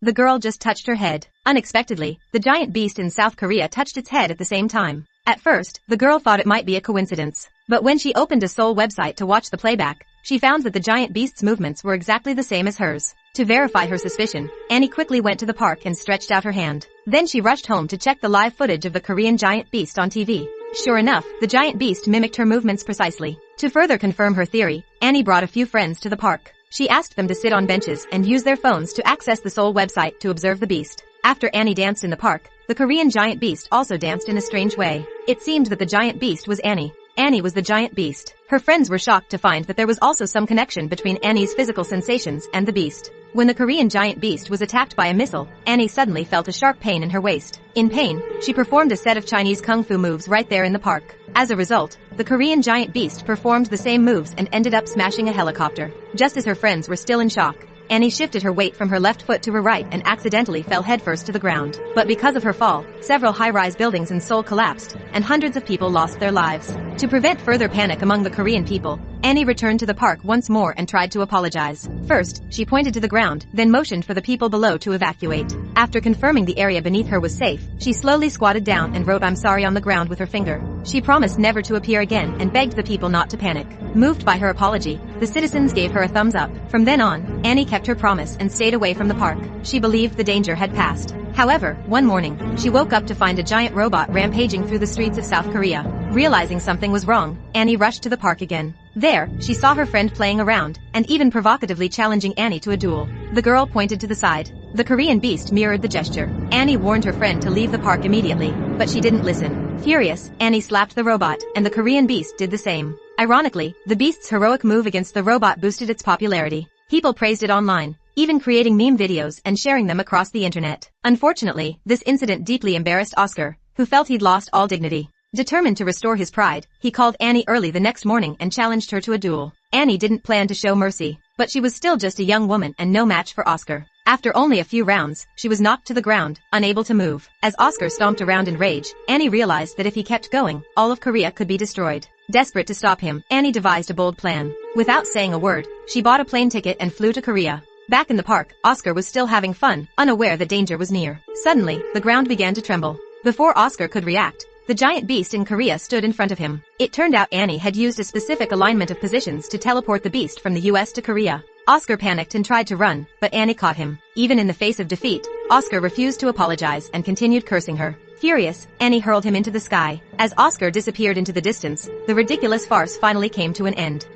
The girl just touched her head. Unexpectedly, the giant beast in South Korea touched its head at the same time. At first, the girl thought it might be a coincidence. But when she opened a Seoul website to watch the playback, she found that the giant beast's movements were exactly the same as hers. To verify her suspicion, Annie quickly went to the park and stretched out her hand. Then she rushed home to check the live footage of the Korean giant beast on TV. Sure enough, the giant beast mimicked her movements precisely. To further confirm her theory, Annie brought a few friends to the park. She asked them to sit on benches and use their phones to access the Seoul website to observe the beast. After Annie danced in the park, the Korean giant beast also danced in a strange way. It seemed that the giant beast was Annie. Annie was the giant beast. Her friends were shocked to find that there was also some connection between Annie's physical sensations and the beast. When the Korean giant beast was attacked by a missile, Annie suddenly felt a sharp pain in her waist. In pain, she performed a set of Chinese kung fu moves right there in the park. As a result, the Korean giant beast performed the same moves and ended up smashing a helicopter. Just as her friends were still in shock, Annie shifted her weight from her left foot to her right and accidentally fell headfirst to the ground. But because of her fall, several high-rise buildings in Seoul collapsed, and hundreds of people lost their lives. To prevent further panic among the Korean people, Annie returned to the park once more and tried to apologize. First, she pointed to the ground, then motioned for the people below to evacuate. After confirming the area beneath her was safe, she slowly squatted down and wrote "I'm sorry" on the ground with her finger. She promised never to appear again and begged the people not to panic. Moved by her apology, the citizens gave her a thumbs up. From then on, Annie kept her promise and stayed away from the park. She believed the danger had passed. However, one morning, she woke up to find a giant robot rampaging through the streets of South Korea. Realizing something was wrong, Annie rushed to the park again. There, she saw her friend playing around, and even provocatively challenging Annie to a duel. The girl pointed to the side. The Korean beast mirrored the gesture. Annie warned her friend to leave the park immediately, but she didn't listen. Furious, Annie slapped the robot, and the Korean beast did the same. Ironically, the beast's heroic move against the robot boosted its popularity. People praised it online, even creating meme videos and sharing them across the internet. Unfortunately, this incident deeply embarrassed Oscar, who felt he'd lost all dignity. Determined to restore his pride, he called Annie early the next morning and challenged her to a duel. Annie didn't plan to show mercy, but she was still just a young woman and no match for Oscar. After only a few rounds, she was knocked to the ground, unable to move. As Oscar stomped around in rage, Annie realized that if he kept going, all of Korea could be destroyed. Desperate to stop him, Annie devised a bold plan. Without saying a word, she bought a plane ticket and flew to Korea. Back in the park, Oscar was still having fun, unaware that danger was near. Suddenly, the ground began to tremble. Before Oscar could react, the giant beast in Korea stood in front of him. It turned out Annie had used a specific alignment of positions to teleport the beast from the US to Korea. Oscar panicked and tried to run, but Annie caught him. Even in the face of defeat, Oscar refused to apologize and continued cursing her. Furious, Annie hurled him into the sky. As Oscar disappeared into the distance, the ridiculous farce finally came to an end.